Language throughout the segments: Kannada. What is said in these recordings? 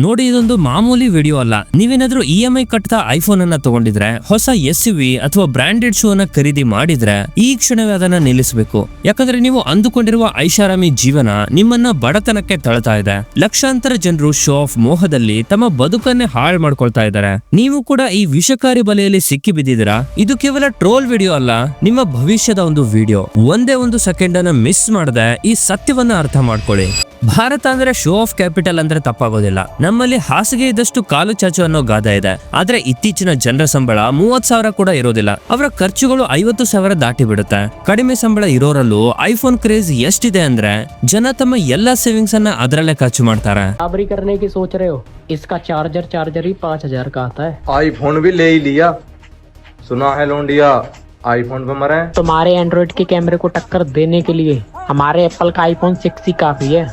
ನೋಡಿ, ಇದೊಂದು ಮಾಮೂಲಿ ವಿಡಿಯೋ ಅಲ್ಲ. ನೀವೇನಾದ್ರೂ EMI ಕಟ್ತಾ ಐಫೋನ್ ಅನ್ನ ತಗೊಂಡಿದ್ರೆ, ಹೊಸ SUV ಅಥವಾ ಬ್ರಾಂಡೆಡ್ ಶೂ ಅನ್ನ ಖರೀದಿ ಮಾಡಿದ್ರೆ ಈ ಕ್ಷಣವೇ ಅದನ್ನ ನಿಲ್ಲಿಸಬೇಕು. ಯಾಕಂದ್ರೆ ನೀವು ಅಂದುಕೊಂಡಿರುವ ಐಷಾರಾಮಿ ಜೀವನ ನಿಮ್ಮನ್ನ ಬಡತನಕ್ಕೆ ತಳ್ತಾ ಇದೆ. ಲಕ್ಷಾಂತರ ಜನರು ಶೋ ಆಫ್ ಮೋಹದಲ್ಲಿ ತಮ್ಮ ಬದುಕನ್ನೇ ಹಾಳು ಮಾಡ್ಕೊಳ್ತಾ ಇದ್ದಾರೆ. ನೀವು ಕೂಡ ಈ ವಿಷಕಾರಿ ಬಲೆಯಲ್ಲಿ ಸಿಕ್ಕಿ ಬಿದ್ದಿದ್ದೀರಾ? ಇದು ಕೇವಲ ಟ್ರೋಲ್ ವಿಡಿಯೋ ಅಲ್ಲ, ನಿಮ್ಮ ಭವಿಷ್ಯದ ಒಂದು ವಿಡಿಯೋ. ಒಂದೇ ಒಂದು ಸೆಕೆಂಡ್ ಅನ್ನ ಮಿಸ್ ಮಾಡದೆ ಈ ಸತ್ಯವನ್ನ ಅರ್ಥ ಮಾಡ್ಕೊಳ್ಳಿ. ಭಾರತ ಅಂದ್ರೆ ಶೋ ಆಫ್ ಕ್ಯಾಪಿಟಲ್ ಅಂದ್ರೆ ತಪ್ಪಾಗೋದಿಲ್ಲ. ನಮ್ಮಲ್ಲಿ ಹಾಸಿಗೆ ಇದ್ದಷ್ಟು ಕಾಲು ಚಾಚು ಅನ್ನೋ ಗಾದೆ ಇದೆ. ಆದ್ರೆ ಇತ್ತೀಚಿನ ಜನರ ಸಂಬಳ 30,000 ಕೂಡ ಇರೋದಿಲ್ಲ. ಅವರ ಖರ್ಚುಗಳು 50,000 ದಾಟಿ ಬಿಡುತ್ತೆ. ಕಡಿಮೆ ಸಂಬಳ ಇರೋರಲ್ಲೂ ಐಫೋನ್ ಕ್ರೇಜ್ ಎಷ್ಟಿದೆ ಅಂದ್ರೆ ಜನ ತಮ್ಮ ಎಲ್ಲಾ ಸೇವಿಂಗ್ಸ್ ಅನ್ನ ಅದರಲ್ಲೇ ಖರ್ಚು ಮಾಡ್ತಾರೆ. करने की सोच रहे हो? इसका चार्जर ही 5,000 का आता है। आईफोन भी ले ही लिया, सुना है लोंडिया आईफोन पे मरे। तुम्हारे एंड्रॉइड के कैमरे को टक्कर देने के लिए हमारे एप्पल का iPhone 6 ही काफी है।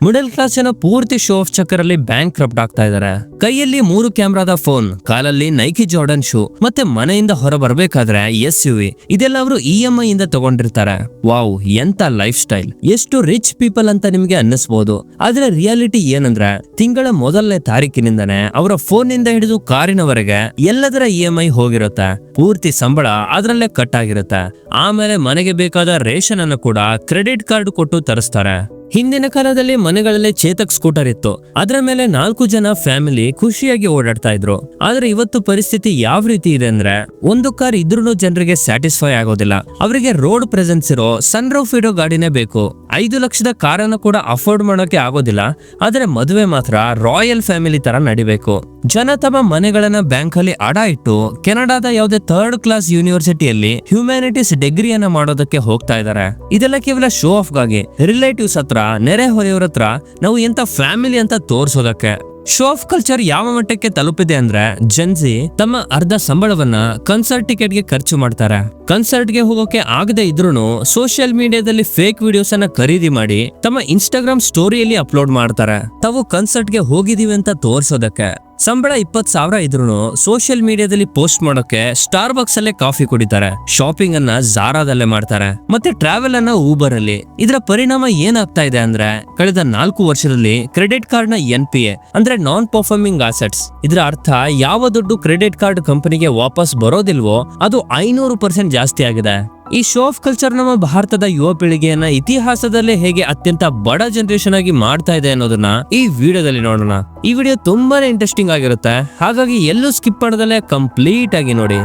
ಮಿಡಲ್ ಕ್ಲಾಸ್ ಜನ ಪೂರ್ತಿ ಶೋ ಆಫ್ ಚಕ್ಕರಲ್ಲಿ ಬ್ಯಾಂಕ್ ಕ್ರಪ್ಟ್ ಆಗ್ತಾ ಇದಾರೆ. ಕೈಯಲ್ಲಿ 3 ಕ್ಯಾಮ್ರಾದ ಫೋನ್, ಕಾಲಲ್ಲಿ ನೈಕಿ ಜಾರ್ಡನ್ ಶೂ, ಮತ್ತೆ ಮನೆಯಿಂದ ಹೊರ ಬರ್ಬೇಕಾದ್ರೆ SUV. ಇದೆಲ್ಲ ಅವರು EMI ಇಂದ ತಗೊಂಡಿರ್ತಾರೆ. ವಾವ್, ಎಂತ ಲೈಫ್ ಸ್ಟೈಲ್! ಎಷ್ಟು ರಿಚ್ ಪೀಪಲ್ ಅಂತ ನಿಮ್ಗೆ ಅನ್ನಿಸ್ಬೋದು. ಆದ್ರೆ ರಿಯಾಲಿಟಿ ಏನಂದ್ರೆ ತಿಂಗಳ ಮೊದಲನೇ ತಾರೀಕಿನಿಂದನೇ ಅವರ ಫೋನ್ ನಿಂದ ಹಿಡಿದು ಕಾರಿನವರೆಗೆ ಎಲ್ಲದರ EMI ಹೋಗಿರುತ್ತೆ. ಪೂರ್ತಿ ಸಂಬಳ ಅದರಲ್ಲೇ ಕಟ್ ಆಗಿರುತ್ತೆ. ಆಮೇಲೆ ಮನೆಗೆ ಬೇಕಾದ ರೇಷನ್ ಅನ್ನು ಕೂಡ ಕ್ರೆಡಿಟ್ ಕಾರ್ಡ್ ಕೊಟ್ಟು ತರಿಸ್ತಾರೆ. ಹಿಂದಿನ ಕಾಲದಲ್ಲಿ ಮನೆಗಳಲ್ಲಿ ಚೇತಕ್ ಸ್ಕೂಟರ್ ಇತ್ತು. ಅದರ ಮೇಲೆ 4 ಜನ ಫ್ಯಾಮಿಲಿ ಖುಷಿಯಾಗಿ ಓಡಾಡ್ತಾ ಇದ್ರು. ಆದ್ರೆ ಇವತ್ತು ಪರಿಸ್ಥಿತಿ ಯಾವ ರೀತಿ ಇದೆ ಅಂದ್ರೆ, ಒಂದು ಕಾರ್ ಇದ್ರೂ ಜನರಿಗೆ ಸ್ಯಾಟಿಸ್ಫೈ ಆಗೋದಿಲ್ಲ. ಅವರಿಗೆ ರೋಡ್ ಪ್ರೆಸೆನ್ಸ್ ಇರೋ ಸನ್ ರೂಫ್ ಇಡೋ ಗಾಡಿನೇ ಬೇಕು. 5 ಲಕ್ಷದ ಕಾರನ್ನು ಕೂಡ ಅಫೋರ್ಡ್ ಮಾಡೋಕೆ ಆಗೋದಿಲ್ಲ. ಆದ್ರೆ ಮದುವೆ ಮಾತ್ರ ರಾಯಲ್ ಫ್ಯಾಮಿಲಿ ತರ ನಡಿಬೇಕು. ಜನ ತಮ್ಮ ಮನೆಗಳನ್ನ ಬ್ಯಾಂಕ್ ಅಲ್ಲಿ ಅಡ ಇಟ್ಟು ಕೆನಡಾದ ಯಾವುದೇ 3rd ಕ್ಲಾಸ್ ಯೂನಿವರ್ಸಿಟಿಯಲ್ಲಿ ಹ್ಯುಮ್ಯಾನಿಟೀಸ್ ಡಿಗ್ರಿಯನ್ನ ಮಾಡೋದಕ್ಕೆ ಹೋಗ್ತಾ ಇದ್ದಾರೆ. ಇದೆಲ್ಲ ಕೇವಲ ಶೋ ಆಫ್ ಗಾಗಿ, ರಿಲೇಟಿವ್ಸ್ ಹತ್ರ, ನೆರೆ ಹೊರೆಯವರ ಹತ್ರ ನಾವು ಎಂತ ಫ್ಯಾಮಿಲಿ ಅಂತ ತೋರ್ಸೋದಕ್ಕೆ. ಶೋ ಆಫ್ ಕಲ್ಚರ್ ಯಾವ ಮಟ್ಟಕ್ಕೆ ತಲುಪಿದೆ ಅಂದ್ರೆ, ಜನ್ಸಿ ತಮ್ಮ ಅರ್ಧ ಸಂಬಳವನ್ನ ಕನ್ಸರ್ಟ್ ಟಿಕೆಟ್ಗೆ ಖರ್ಚು ಮಾಡ್ತಾರೆ. ಕನ್ಸರ್ಟ್ಗೆ ಹೋಗೋಕೆ ಆಗದೆ ಇದ್ರೂ ಸೋಷಿಯಲ್ ಮೀಡಿಯಾದಲ್ಲಿ ಫೇಕ್ ವಿಡಿಯೋಸ್ ಅನ್ನ ಖರೀದಿ ಮಾಡಿ ತಮ್ಮ ಇನ್ಸ್ಟಾಗ್ರಾಮ್ ಸ್ಟೋರಿಯಲ್ಲಿ ಅಪ್ಲೋಡ್ ಮಾಡ್ತಾರೆ, ತಾವು ಕನ್ಸರ್ಟ್ಗೆ ಹೋಗಿದೀವಿ ಅಂತ ತೋರ್ಸೋದಕ್ಕೆ. ಸಂಬಳ 20,000 ಇದ್ರೂ ಸೋಷಿಯಲ್ ಮೀಡಿಯಾದಲ್ಲಿ ಪೋಸ್ಟ್ ಮಾಡೋಕೆ ಸ್ಟಾರ್ ಬಾಕ್ಸ್ ಅಲ್ಲೇ ಕಾಫಿ ಕುಡಿತಾರೆ, ಶಾಪಿಂಗ್ ಅನ್ನ ಜಾರಾದಲ್ಲೇ ಮಾಡ್ತಾರೆ, ಮತ್ತೆ ಟ್ರಾವೆಲ್ ಅನ್ನ ಊಬರ್ ಅಲ್ಲಿ. ಇದರ ಪರಿಣಾಮ ಏನಾಗ್ತಾ ಇದೆ ಅಂದ್ರೆ, ಕಳೆದ 4 ವರ್ಷದಲ್ಲಿ ಕ್ರೆಡಿಟ್ ಕಾರ್ಡ್ ನ NPA ಅಂದ್ರೆ ನಾನ್ ಪರ್ಫಾರ್ಮಿಂಗ್ ಅಸೆಟ್ಸ್. ಇದರ ಅರ್ಥ ಯಾವ ದುಡ್ಡು ಕ್ರೆಡಿಟ್ ಕಾರ್ಡ್ ಕಂಪನಿಗೆ ವಾಪಸ್ ಬರೋದಿಲ್ವೋ ಅದು 500% ಜಾಸ್ತಿ ಆಗಿದೆ. ಈ ಶೋ ಆಫ್ ಕಲ್ಚರ್ ನಮ್ಮ ಭಾರತದ ಯುವ ಪೀಳಿಗೆಯನ್ನ ಇತಿಹಾಸದಲ್ಲೇ ಹೇಗೆ ಅತ್ಯಂತ ಬಡ ಜನರೇಷನ್ ಆಗಿ ಮಾಡ್ತಾ ಇದೆ ಅನ್ನೋದನ್ನ ಈ ವಿಡಿಯೋದಲ್ಲಿ ನೋಡೋಣ. ಈ ವಿಡಿಯೋ ತುಂಬಾನೇ ಇಂಟ್ರೆಸ್ಟಿಂಗ್ ಆಗಿರುತ್ತೆ, ಹಾಗಾಗಿ ಎಲ್ಲೂ ಸ್ಕಿಪ್ ಮಾಡದಲ್ಲೇ ಕಂಪ್ಲೀಟ್ ಆಗಿ ನೋಡಿ.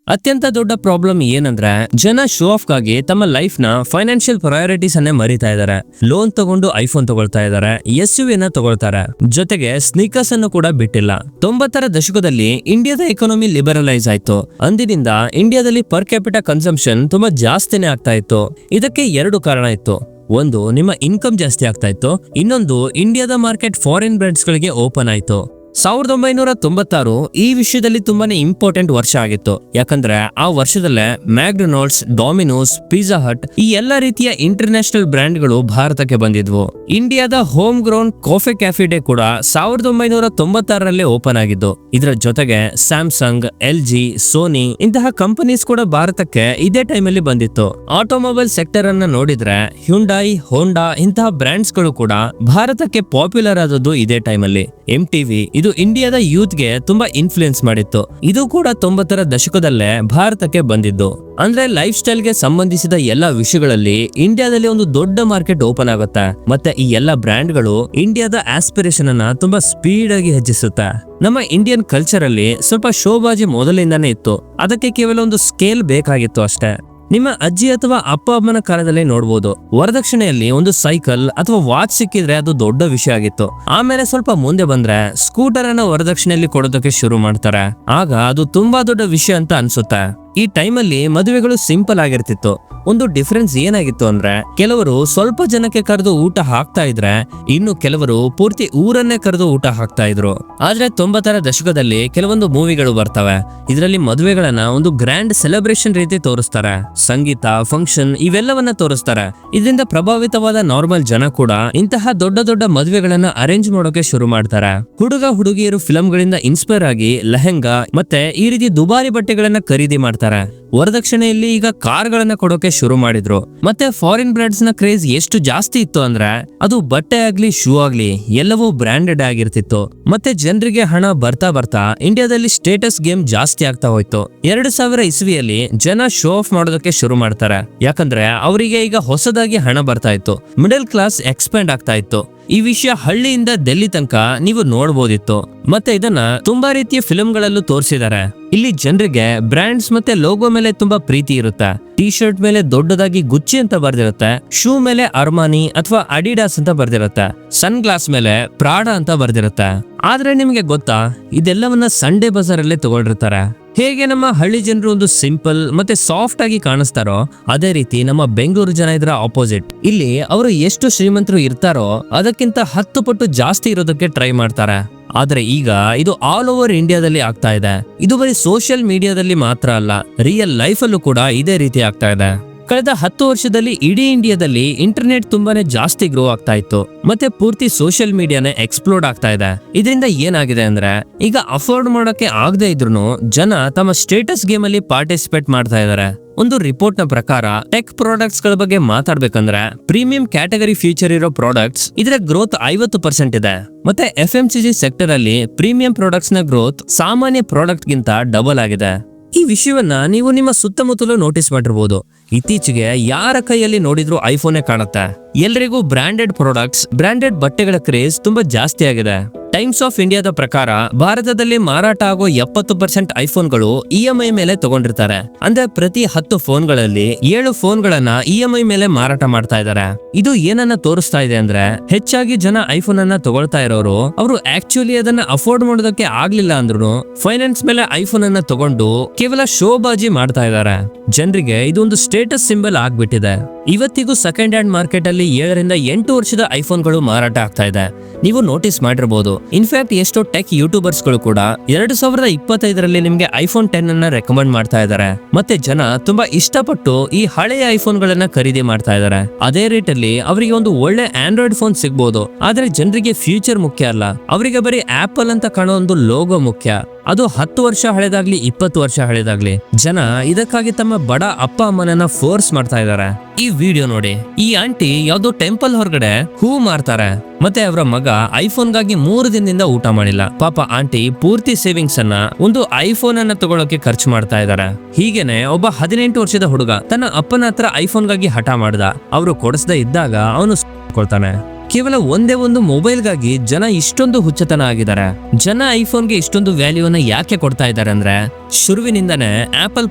ಅತ್ಯಂತ ದೊಡ್ಡ ಪ್ರಾಬ್ಲಮ್ ಏನಂದ್ರೆ, ಜನ ಶೋ ಆಫ್ ಗಾಗಿ ತಮ್ಮ ಲೈಫ್ ನ ಫೈನಾನ್ಷಿಯಲ್ ಪ್ರಯಾರಿಟೀಸ್ ಅನ್ನೇ ಮರಿತಾ ಇದ್ದಾರೆ. ಲೋನ್ ತಗೊಂಡು ಐಫೋನ್ ತಗೊಳ್ತಾ ಇದ್ದಾರೆ, SUV ನ ತಗೊಳ್ತಾರೆ, ಜೊತೆಗೆ ಸ್ನೀಕರ್ಸ್ ಅನ್ನು ಕೂಡ ಬಿಟ್ಟಿಲ್ಲ. 90ರ ದಶಕದಲ್ಲಿ ಇಂಡಿಯಾದ ಎಕಾನಮಿ ಲಿಬರಲೈಸ್ ಆಯ್ತು. ಅಂದಿನಿಂದ ಇಂಡಿಯಾದಲ್ಲಿ ಪರ್ ಕ್ಯಾಪಿಟಲ್ ಕನ್ಸಂಪ್ಷನ್ ತುಂಬಾ ಜಾಸ್ತಿನೇ ಆಗ್ತಾ ಇತ್ತು. ಇದಕ್ಕೆ 2 ಕಾರಣ ಇತ್ತು. ಒಂದು, ನಿಮ್ಮ ಇನ್ಕಮ್ ಜಾಸ್ತಿ ಆಗ್ತಾ ಇತ್ತು. ಇನ್ನೊಂದು, ಇಂಡಿಯಾದ ಮಾರ್ಕೆಟ್ ಫಾರಿನ್ ಬ್ರ್ಯಾಂಡ್ಸ್ ಗಳಿಗೆ ಓಪನ್ ಆಯ್ತು. 1996 ಈ ವಿಷಯದಲ್ಲಿ ತುಂಬಾನೇ ಇಂಪಾರ್ಟೆಂಟ್ ವರ್ಷ ಆಗಿತ್ತು. ಯಾಕಂದ್ರೆ ಆ ವರ್ಷದಲ್ಲೇ ಮ್ಯಾಕ್ಡೊನಾಲ್ಡ್ಸ್, ಡಾಮಿನೋಸ್, ಪಿಜ್ಜಾ ಹಟ್ ಈ ಎಲ್ಲಾ ರೀತಿಯ ಇಂಟರ್ನ್ಯಾಷನಲ್ ಬ್ರ್ಯಾಂಡ್ಗಳು ಭಾರತಕ್ಕೆ ಬಂದಿದ್ವು. ಇಂಡಿಯಾದ home ground cafe cafe day ಕೂಡ 1996 ಓಪನ್ ಆಗಿದ್ದು. ಇದರ ಜೊತೆಗೆ ಸ್ಯಾಮ್ಸಂಗ್, LG, ಸೋನಿ ಇಂತಹ ಕಂಪನೀಸ್ ಕೂಡ ಭಾರತಕ್ಕೆ ಇದೇ ಟೈಮ್ ಅಲ್ಲಿ ಬಂದಿತ್ತು. ಆಟೋಮೊಬೈಲ್ ಸೆಕ್ಟರ್ ಅನ್ನ ನೋಡಿದ್ರೆ ಹ್ಯುಂಡಾಯಿ, ಹೋಂಡಾ ಇಂತಹ ಬ್ರ್ಯಾಂಡ್ಸ್ ಗಳು ಕೂಡ ಭಾರತಕ್ಕೆ ಪಾಪ್ಯುಲರ್ ಆದದ್ದು ಇದೇ ಟೈಮ್ ಅಲ್ಲಿ. MTV ಇದು ಇಂಡಿಯಾದ ಯೂತ್ ಗೆ ತುಂಬಾ ಇನ್ಫ್ಲೂಯೆನ್ಸ್ ಮಾಡಿತ್ತು. ಇದು ಕೂಡ 90ರ ದಶಕದಲ್ಲೇ ಭಾರತಕ್ಕೆ ಬಂದಿದ್ದು. ಅಂದ್ರೆ ಲೈಫ್ ಸ್ಟೈಲ್ ಗೆ ಸಂಬಂಧಿಸಿದ ಎಲ್ಲಾ ವಿಷಯಗಳಲ್ಲಿ ಇಂಡಿಯಾದಲ್ಲಿ ಒಂದು ದೊಡ್ಡ ಮಾರ್ಕೆಟ್ ಓಪನ್ ಆಗುತ್ತೆ. ಮತ್ತೆ ಈ ಎಲ್ಲಾ ಬ್ರ್ಯಾಂಡ್ ಗಳು ಇಂಡಿಯಾದ ಆಸ್ಪಿರೇಷನ್ ಅನ್ನ ತುಂಬಾ ಸ್ಪೀಡ್ ಆಗಿ ಹೆಚ್ಚಿಸುತ್ತೆ. ನಮ್ಮ ಇಂಡಿಯನ್ ಕಲ್ಚರ್ ಅಲ್ಲಿ ಸ್ವಲ್ಪ ಶೋಬಾಜಿ ಮೊದಲಿಂದಾನೇ ಇತ್ತು. ಅದಕ್ಕೆ ಕೇವಲ ಒಂದು ಸ್ಕೇಲ್ ಬೇಕಾಗಿತ್ತು ಅಷ್ಟೇ. ನಿಮ್ಮ ಅಜ್ಜಿ ಅಥವಾ ಅಪ್ಪ ಅಮ್ಮನ ಕಾಲದಲ್ಲಿ ನೋಡ್ಬೋದು, ವರದಕ್ಷಿಣೆಯಲ್ಲಿ ಒಂದು ಸೈಕಲ್ ಅಥವಾ ವಾಚ್ ಸಿಕ್ಕಿದ್ರೆ ಅದು ದೊಡ್ಡ ವಿಷಯ ಆಗಿತ್ತು. ಆಮೇಲೆ ಸ್ವಲ್ಪ ಮುಂದೆ ಬಂದ್ರೆ ಸ್ಕೂಟರ್ ಅನ್ನ ವರದಕ್ಷಿಣೆಯಲ್ಲಿ ಕೊಡೋದಕ್ಕೆ ಶುರು ಮಾಡ್ತಾರೆ. ಆಗ ಅದು ತುಂಬಾ ದೊಡ್ಡ ವಿಷಯ ಅಂತ ಅನ್ಸುತ್ತೆ. ಈ ಟೈಮಲ್ಲಿ ಮದುವೆಗಳು ಸಿಂಪಲ್ ಆಗಿರ್ತಿತ್ತು. ಒಂದು ಡಿಫರೆನ್ಸ್ ಏನಾಗಿತ್ತು ಅಂದ್ರೆ, ಕೆಲವರು ಸ್ವಲ್ಪ ಜನಕ್ಕೆ ಕರೆದು ಊಟ ಹಾಕ್ತಾ ಇದ್ರೆ, ಇನ್ನು ಕೆಲವರು ಪೂರ್ತಿ ಊರನ್ನೇ ಕರೆದು ಊಟ ಹಾಕ್ತಾ ಇದ್ರು. ಆದ್ರೆ 90ರ ದಶಕದಲ್ಲಿ ಕೆಲವೊಂದು ಮೂವಿಗಳು ಬರ್ತವೆ. ಇದರಲ್ಲಿ ಮದುವೆಗಳನ್ನ ಒಂದು ಗ್ರ್ಯಾಂಡ್ ಸೆಲೆಬ್ರೇಷನ್ ರೀತಿ ತೋರಿಸ್ತಾರೆ. ಸಂಗೀತ, ಫಂಕ್ಷನ್ ಇವೆಲ್ಲವನ್ನ ತೋರಿಸ್ತಾರೆ. ಇದರಿಂದ ಪ್ರಭಾವಿತವಾದ ನಾರ್ಮಲ್ ಜನ ಕೂಡ ಇಂತಹ ದೊಡ್ಡ ದೊಡ್ಡ ಮದುವೆಗಳನ್ನ ಅರೇಂಜ್ ಮಾಡೋಕೆ ಶುರು ಮಾಡ್ತಾರೆ. ಹುಡುಗ ಹುಡುಗಿಯರು ಫಿಲಂಗಳಿಂದ ಇನ್ಸ್ಪೈರ್ ಆಗಿ ಲೆಹೆಂಗಾ ಮತ್ತೆ ಈ ರೀತಿ ದುಬಾರಿ ಬಟ್ಟೆಗಳನ್ನ ಖರೀದಿ ಮಾಡ್ತಾರೆ. ಮಾಡ್ತಾರೆ. ವರದಕ್ಷಿಣೆಯಲ್ಲಿ ಈಗ ಕಾರ್ಗಳನ್ನ ಕೊಡೋಕೆ ಶುರು ಮಾಡಿದ್ರು. ಮತ್ತೆ ಫಾರಿನ್ ಬ್ರ್ಯಾಂಡ್ಸ್ ನ ಕ್ರೇಜ್ ಎಷ್ಟು ಜಾಸ್ತಿ ಇತ್ತು ಅಂದ್ರೆ ಅದು ಬಟ್ಟೆ ಆಗ್ಲಿ ಶೂ ಆಗ್ಲಿ ಎಲ್ಲವೂ ಬ್ರಾಂಡೆಡ್ ಆಗಿರ್ತಿತ್ತು. ಮತ್ತೆ ಜನರಿಗೆ ಹಣ ಬರ್ತಾ ಬರ್ತಾ ಇಂಡಿಯಾದಲ್ಲಿ ಸ್ಟೇಟಸ್ ಗೇಮ್ ಜಾಸ್ತಿ ಆಗ್ತಾ ಹೋಯ್ತು. 2000 ಇಸ್ವಿಯಲ್ಲಿ ಜನ ಶೋ ಆಫ್ ಮಾಡೋದಕ್ಕೆ ಶುರು ಮಾಡ್ತಾರೆ. ಯಾಕಂದ್ರೆ ಅವರಿಗೆ ಈಗ ಹೊಸದಾಗಿ ಹಣ ಬರ್ತಾ ಇತ್ತು, ಮಿಡಲ್ ಕ್ಲಾಸ್ ಎಕ್ಸ್ಪ್ಯಾಂಡ್ ಆಗ್ತಾ ಇತ್ತು. ಈ ವಿಷಯ ಹಳ್ಳಿಯಿಂದ ಡೆಲ್ಲಿ ತನಕ ನೀವು ನೋಡಬಹುದಿತ್ತು. ಮತ್ತೆ ಇದನ್ನ ತುಂಬಾ ರೀತಿಯ ಫಿಲ್ಮ್ಗಳಲ್ಲೂ ತೋರಿಸಿದ್ದಾರೆ. ಇಲ್ಲಿ ಜನರಿಗೆ ಬ್ರ್ಯಾಂಡ್ಸ್ ಮತ್ತೆ ಲೋಗೋ ಮೇಲೆ ತುಂಬಾ ಪ್ರೀತಿ ಇರುತ್ತೆ. ಟಿ ಶರ್ಟ್ ಮೇಲೆ ದೊಡ್ಡದಾಗಿ ಗುಚ್ಚಿ ಅಂತ ಬರ್ದಿರುತ್ತೆ, ಶೂ ಮೇಲೆ ಅರ್ಮಾನಿ ಅಥವಾ ಅಡಿಡಾಸ್ ಅಂತ ಬರ್ದಿರುತ್ತೆ, ಸನ್ ಗ್ಲಾಸ್ ಮೇಲೆ ಪ್ರಾಡಾ ಅಂತ ಬರ್ದಿರುತ್ತೆ. ಆದ್ರೆ ನಿಮ್ಗೆ ಗೊತ್ತಾ, ಇದೆಲ್ಲವನ್ನ ಸಂಡೇ ಬಜಾರ್ ಅಲ್ಲೇ ತಗೊಂಡಿರ್ತಾರೆ. ಹೇಗೆ ನಮ್ಮ ಹಳ್ಳಿ ಜನರು ಒಂದು ಸಿಂಪಲ್ ಮತ್ತೆ ಸಾಫ್ಟ್ ಆಗಿ ಕಾಣಿಸ್ತಾರೋ ಅದೇ ರೀತಿ ನಮ್ಮ ಬೆಂಗಳೂರು ಜನ ಇದರ ಆಪೋಸಿಟ್. ಇಲ್ಲಿ ಅವರು ಎಷ್ಟು ಶ್ರೀಮಂತರು ಇರ್ತಾರೋ ಅದಕ್ಕಿಂತ 10 ಪಟ್ಟು ಜಾಸ್ತಿ ಇರೋದಕ್ಕೆ ಟ್ರೈ ಮಾಡ್ತಾರೆ. ಆದ್ರೆ ಈಗ ಇದು ಆಲ್ ಓವರ್ ಇಂಡಿಯಾದಲ್ಲಿ ಆಗ್ತಾ ಇದೆ. ಇದು ಬರೀ ಸೋಷಿಯಲ್ ಮೀಡಿಯಾದಲ್ಲಿ ಮಾತ್ರ ಅಲ್ಲ, ರಿಯಲ್ ಲೈಫ್ ಅಲ್ಲೂ ಕೂಡ ಇದೇ ರೀತಿ ಆಗ್ತಾ ಇದೆ. ಕಳೆದ 10 ವರ್ಷದಲ್ಲಿ ಇಡೀ ಇಂಡಿಯಾದಲ್ಲಿ ಇಂಟರ್ನೆಟ್ ತುಂಬಾನೇ ಜಾಸ್ತಿ ಗ್ರೋ ಆಗ್ತಾ ಇತ್ತು. ಮತ್ತೆ ಪೂರ್ತಿ ಸೋಷಿಯಲ್ ಮೀಡಿಯಾನೇ ಎಕ್ಸ್ಪ್ಲೋರ್ಡ್ ಆಗ್ತಾ ಇದೆ. ಇದರಿಂದ ಏನಾಗಿದೆ ಅಂದ್ರೆ ಈಗ ಅಫೋರ್ಡ್ ಮಾಡೋಕೆ ಆಗದೆ ಇದ್ರು ಜನ ತಮ್ಮ ಸ್ಟೇಟಸ್ ಗೇಮ್ ಅಲ್ಲಿ ಪಾರ್ಟಿಸಿಪೇಟ್ ಮಾಡ್ತಾ ಇದ್ದಾರೆ. ಒಂದು ರಿಪೋರ್ಟ್ ನ ಪ್ರಕಾರ ಟೆಕ್ ಪ್ರಾಡಕ್ಟ್ಸ್ ಗಳ ಬಗ್ಗೆ ಮಾತಾಡ್ಬೇಕಂದ್ರೆ ಪ್ರೀಮಿಯಂ ಕ್ಯಾಟಗರಿ ಫೀಚರ್ ಇರೋ ಪ್ರಾಡಕ್ಟ್ಸ್ ಇದರ ಗ್ರೋತ್ 50% ಇದೆ. ಮತ್ತೆ FMCG ಸೆಕ್ಟರ್ ಅಲ್ಲಿ ಪ್ರೀಮಿಯಂ ಪ್ರಾಡಕ್ಟ್ಸ್ ನ ಗ್ರೋತ್ ಸಾಮಾನ್ಯ ಪ್ರಾಡಕ್ಟ್ ಗಿಂತ ಡಬಲ್ ಆಗಿದೆ. ಈ ವಿಷಯವನ್ನ ನೀವು ನಿಮ್ಮ ಸುತ್ತಮುತ್ತಲೂ ನೋಟಿಸ್ ಮಾಡಿರ್ಬೋದು. ಇತ್ತೀಚೆಗೆ ಯಾರ ಕೈಯಲ್ಲಿ ನೋಡಿದ್ರು ಐಫೋನೇ ಕಾಣುತ್ತೆ. ಎಲ್ರಿಗೂ ಬ್ರಾಂಡೆಡ್ ಪ್ರಾಡಕ್ಟ್ಸ್, ಬ್ರಾಂಡೆಡ್ ಬಟ್ಟೆಗಳ ಕ್ರೇಜ್ ತುಂಬಾ ಜಾಸ್ತಿ ಆಗಿದೆ. ಟೈಮ್ಸ್ ಆಫ್ ಇಂಡಿಯಾದ ಪ್ರಕಾರ ಭಾರತದಲ್ಲಿ ಮಾರಾಟ ಆಗೋ 70% ಐಫೋನ್ಗಳು EMI ಮೇಲೆ ತಗೊಂಡಿರ್ತಾರೆ. ಅಂದ್ರೆ ಪ್ರತಿ 10 ಫೋನ್ಗಳಲ್ಲಿ 7 ಫೋನ್ಗಳನ್ನ EMI ಮೇಲೆ ಮಾರಾಟ ಮಾಡ್ತಾ ಇದ್ದಾರೆ. ಇದು ಏನನ್ನ ತೋರಿಸ್ತಾ ಇದೆ ಅಂದ್ರೆ ಹೆಚ್ಚಾಗಿ ಜನ ಐಫೋನ್ ಅನ್ನ ತಗೊಳ್ತಾ ಇರೋರು ಅವರು ಆಕ್ಚುಲಿ ಅದನ್ನ ಅಫೋರ್ಡ್ ಮಾಡೋದಕ್ಕೆ ಆಗ್ಲಿಲ್ಲ ಅಂದ್ರೂ ಫೈನಾನ್ಸ್ ಮೇಲೆ ಐಫೋನ್ ಅನ್ನ ತಗೊಂಡು ಕೇವಲ ಶೋಬಾಜಿ ಮಾಡ್ತಾ ಇದ್ದಾರೆ. ಜನರಿಗೆ ಇದೊಂದು ಸ್ಟೇಟಸ್ ಸಿಂಬಲ್ ಆಗ್ಬಿಟ್ಟಿದೆ. ಇವತ್ತಿಗೂ ಸೆಕೆಂಡ್ ಹ್ಯಾಂಡ್ ಮಾರ್ಕೆಟ್ ಅಲ್ಲಿ 7 ರಿಂದ 8 ವರ್ಷದ ಐಫೋನ್ಗಳು ಮಾರಾಟ ಆಗ್ತಾ ಇದೆ. ನೀವು ನೋಟಿಸ್ ಮಾಡಿರಬಹುದು. ಇನ್ಫ್ಯಾಕ್ಟ್ ಎಷ್ಟೋ ಟೆಕ್ ಯೂಟ್ಯೂಬರ್ಸ್ ಗಳು ಕೂಡ 2025ರಲ್ಲಿ ನಿಮ್ಗೆ ಐಫೋನ್ 10 ಅನ್ನ ರೆಕಮೆಂಡ್ ಮಾಡ್ತಾ ಇದ್ದಾರೆ. ಮತ್ತೆ ಜನ ತುಂಬಾ ಇಷ್ಟಪಟ್ಟು ಈ ಹಳೆಯ ಐಫೋನ್ ಗಳನ್ನ ಖರೀದಿ ಮಾಡ್ತಾ ಇದ್ದಾರೆ. ಅದೇ ರೇಟ್ ಅಲ್ಲಿ ಅವರಿಗೆ ಒಂದು ಒಳ್ಳೆ ಆಂಡ್ರಾಯ್ಡ್ ಫೋನ್ ಸಿಗ್ಬೋದು. ಆದ್ರೆ ಜನರಿಗೆ ಫ್ಯೂಚರ್ ಮುಖ್ಯ ಅಲ್ಲ, ಅವರಿಗೆ ಬರೀ ಆಪಲ್ ಅಂತ ಕಾಣೋ ಒಂದು ಲೋಗೋ ಮುಖ್ಯ. ಅದು 10 ವರ್ಷ ಹಳೆದಾಗ್ಲಿ 20 ವರ್ಷ ಹಳೆದಾಗ್ಲಿ ಜನ ಇದಕ್ಕಾಗಿ ತಮ್ಮ ಬಡ ಅಪ್ಪ ಅಮ್ಮನನ್ನ ಫೋರ್ಸ್ ಮಾಡ್ತಾ ಇದ್ದಾರೆ. ಈ ವಿಡಿಯೋ ನೋಡಿ, ಈ ಆಂಟಿ ಯಾವ್ದೋ ಟೆಂಪಲ್ ಹೊರಗಡೆ ಹೂ ಮಾರ್ತಾರೆ. ಮತ್ತೆ ಅವರ ಮಗ ಐಫೋನ್ ಗಾಗಿ 3 ದಿನದಿಂದ ಊಟ ಮಾಡಿಲ್ಲ. ಪಾಪ ಆಂಟಿ ಪೂರ್ತಿ ಸೇವಿಂಗ್ಸ್ ಅನ್ನ ಒಂದು ಐಫೋನ್ ಅನ್ನ ತಗೊಳಕ್ಕೆ ಖರ್ಚು ಮಾಡ್ತಾ ಇದ್ದಾರೆ. ಹೀಗೇನೆ ಒಬ್ಬ 18 ವರ್ಷದ ಹುಡುಗ ತನ್ನ ಅಪ್ಪನ ಹತ್ರ ಐಫೋನ್ ಗಾಗಿ ಹಠ ಮಾಡ್ದ. ಅವರು ಕೊಡಿಸದೇ ಇದ್ದಾಗ ಅವನು ಕೊಡ್ತಾನೆ. ಕೇವಲ ಒಂದೇ ಒಂದು ಮೊಬೈಲ್ ಗಾಗಿ ಜನ ಇಷ್ಟೊಂದು ಹುಚ್ಚತನ ಆಗಿದ್ದಾರೆ. ಜನ ಐಫೋನ್ಗೆ ಇಷ್ಟೊಂದು ವ್ಯಾಲ್ಯೂನ ಯಾಕೆ ಕೊಡ್ತಾ ಇದ್ದಾರೆ ಅಂದ್ರೆ ಶುರುವಿನಿಂದನೇ ಆಪಲ್